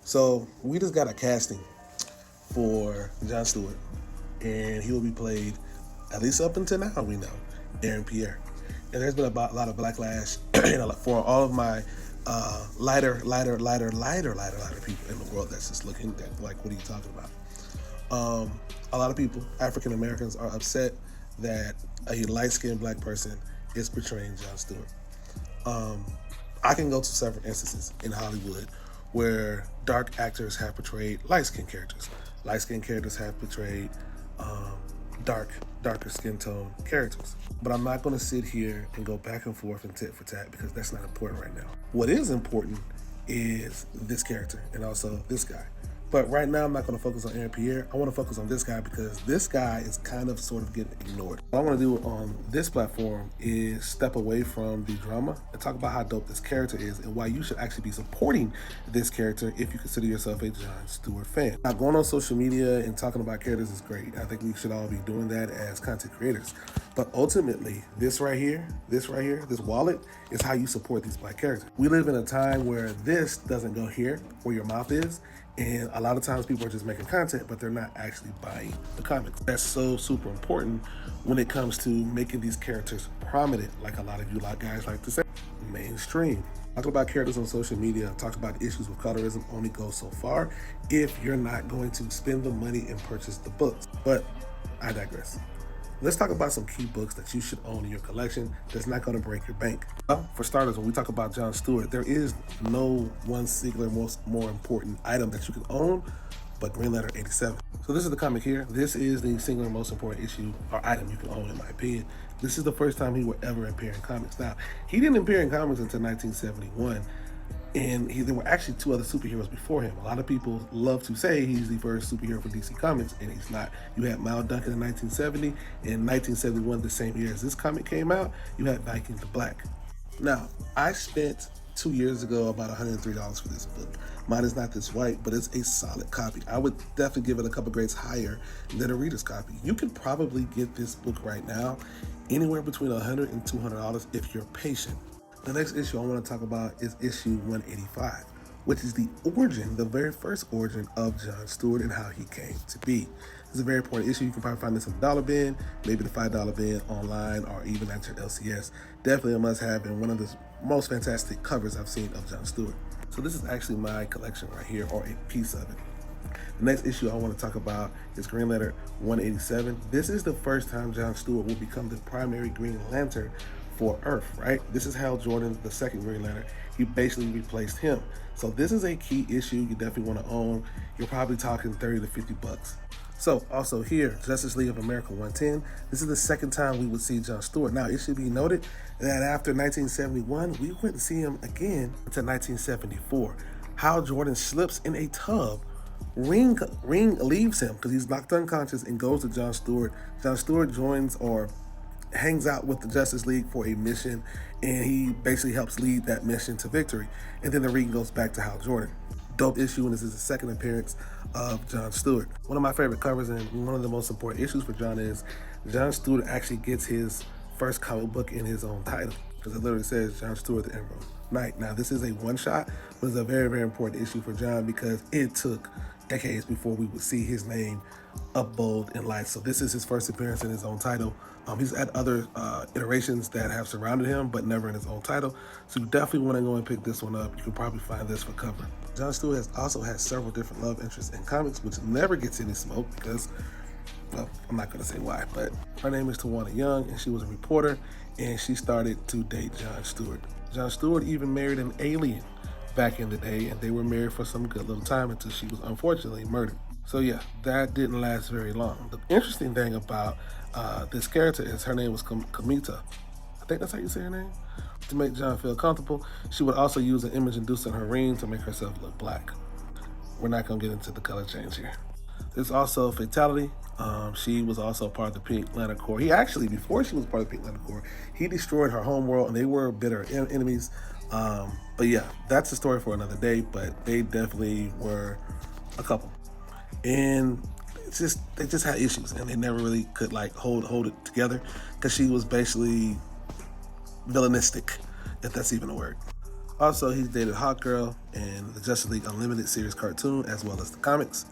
So we just got a casting for John Stewart, and he will be played, at least up until now, we know, Aaron Pierre. And there's been a lot of backlash for all of my lighter people in the world that's just looking at, like, what are you talking about? A lot of people, African Americans, are upset that a light-skinned black person is portraying John Stewart. I can go to several instances in Hollywood where dark actors have portrayed light-skinned characters. Light-skinned characters have portrayed darker skin tone characters. But I'm not going to sit here and go back and forth and tit for tat because that's not important right now. What is important is this character and also this guy. But right now, I'm not going to focus on Aaron Pierre. I want to focus on this guy because this guy is kind of sort of getting ignored. What I want to do on this platform is step away from the drama and talk about how dope this character is and why you should actually be supporting this character if you consider yourself a John Stewart fan. Now, going on social media and talking about characters is great. I think we should all be doing that as content creators. But ultimately, this wallet is how you support these black characters. We live in a time where this doesn't go here, where your mouth is, and a lot of times people are just making content, but they're not actually buying the comics. That's so super important when it comes to making these characters prominent, like a lot of you guys like to say, mainstream. Talking about characters on social media, talk about issues with colorism only goes so far if you're not going to spend the money and purchase the books. But I digress. Let's talk about some key books that you should own in your collection that's not going to break your bank. Well, for starters, when we talk about John Stewart, there is no one singular more important item that you can own but Green Letter 87. So this is the comic here. This is the singular most important issue or item you can own, in my opinion. This is the first time he would ever appear in comics. Now, he didn't appear in comics until 1971. And there were actually two other superheroes before him. A lot of people love to say he's the first superhero for DC Comics, and he's not. You had Mal Duncan in 1970. In 1971, the same year as this comic came out, you had Viking the Black. Now, I spent 2 years ago about $103 for this book. Mine is not this white, but it's a solid copy. I would definitely give it a couple grades higher than a reader's copy. You can probably get this book right now anywhere between $100 and $200 if you're patient. The next issue I want to talk about is issue 185, which is the very first origin of John Stewart and how he came to be. This is a very important issue. You can probably find this in the dollar bin, maybe the $5 bin online, or even at your LCS. Definitely a must-have and one of the most fantastic covers I've seen of John Stewart. So this is actually my collection right here, or a piece of it. The next issue I want to talk about is Green Letter 187. This is the first time John Stewart will become the primary Green Lantern for Earth, right? This is Hal Jordan, the second Green Lantern. He basically replaced him. So this is a key issue you definitely want to own. You're probably talking 30 to 50 bucks. So also here, Justice League of America 110. This is the second time we would see John Stewart. Now, it should be noted that after 1971, we wouldn't see him again until 1974. Hal Jordan slips in a tub. Ring leaves him because he's knocked unconscious and goes to John Stewart. John Stewart joins or hangs out with the Justice League for a mission, and he basically helps lead that mission to victory. And then the ring goes back to Hal Jordan. Dope issue, and this is the second appearance of John Stewart. One of my favorite covers and one of the most important issues for John is John Stewart actually gets his first comic book in his own title, because it literally says John Stewart the Emerald Knight. Now, this is a one-shot, but it's a very, very important issue for John because it took decades before we would see his name up bold in lights. So this is his first appearance in his own title. He's had other iterations that have surrounded him, but never in his own title. So you definitely want to go and pick this one up. You can probably find this for cover. John Stewart has also had several different love interests in comics, which never gets any smoke because, well, I'm not going to say why, but her name is Tawana Young, and she was a reporter, and she started to date John Stewart. John Stewart even married an alien back in the day, and they were married for some good little time until she was unfortunately murdered. So yeah, that didn't last very long. The interesting thing about this character is her name was Kamita. I think that's how you say her name. To make John feel comfortable, she would also use an image induced on her ring to make herself look black. We're not going to get into the color change here. There's also Fatality. She was also part of the Pink Lantern Corps. He actually, before she was part of the Pink Lantern Corps, he destroyed her homeworld, and they were bitter enemies. But yeah, that's a story for another day, but they definitely were a couple. And they just had issues, and they never really could like hold it together because she was basically villainistic, if that's even a word. Also, he's dated Hawkgirl in the Justice League Unlimited series cartoon, as well as the comics,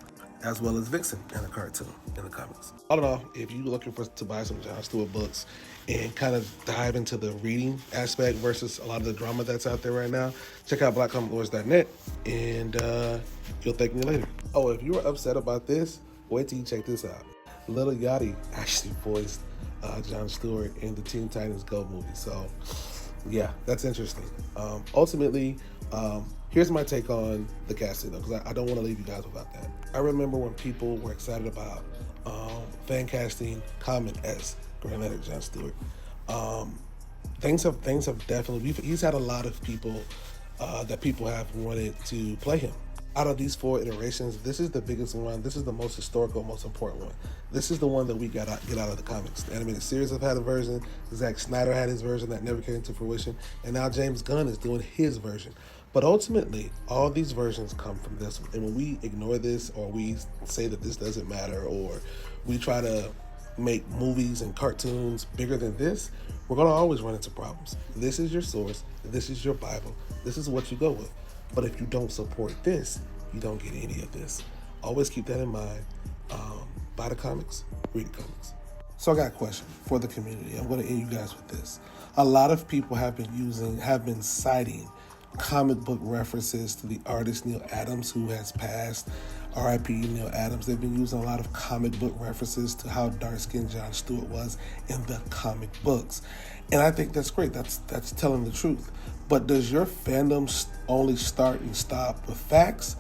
as well as Vixen in the cartoon in the comics. All in all, if you're looking to buy some John Stewart books and kind of dive into the reading aspect versus a lot of the drama that's out there right now, check out blackcomiclords.net, and you'll thank me later. Oh, if you were upset about this, wait till you check this out. Lil Yachty actually voiced John Stewart in the Teen Titans Go movie. So, yeah, that's interesting. Ultimately, here's my take on the casting, though, because I don't want to leave you guys without that. I remember when people were excited about fan casting Common as Green Lantern John Stewart. Things have definitely. He's had a lot of people that people have wanted to play him. Out of these 4 iterations, this is the biggest one. This is the most historical, most important one. This is the one that we get out of the comics. The animated series have had a version. Zack Snyder had his version that never came to fruition. And now James Gunn is doing his version. But ultimately, all these versions come from this one. And when we ignore this, or we say that this doesn't matter, or we try to make movies and cartoons bigger than this, we're going to always run into problems. This is your source. This is your Bible. This is what you go with. But if you don't support this, you don't get any of this. Always keep that in mind. Buy the comics, read the comics. So I got a question for the community. I'm going to end you guys with this. A lot of people have been citing comic book references to the artist Neil Adams, who has passed. R.I.P. Neil Adams. They've been using a lot of comic book references to how dark-skinned John Stewart was in the comic books. And I think that's great. That's telling the truth. But does your fandom only start and stop with facts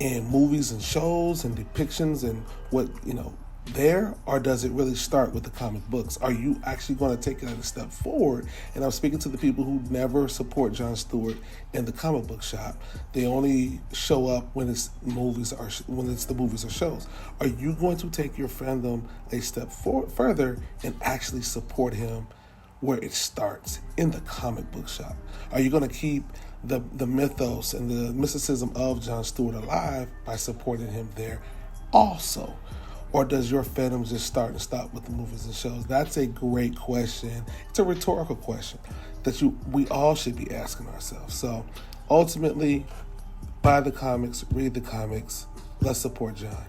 and movies and shows and depictions and what, there? Or does it really start with the comic books? Are you actually going to take it a step forward? And I'm speaking to the people who never support John Stewart in the comic book shop. They only show up when it's the movies or shows. Are you going to take your fandom a step further and actually support him where it starts, in the comic book shop? Are you going to keep the mythos and the mysticism of John Stewart alive by supporting him there also? Or does your fandom just start and stop with the movies and shows? That's a great question. It's a rhetorical question that we all should be asking ourselves. So ultimately, buy the comics, read the comics. Let's support John.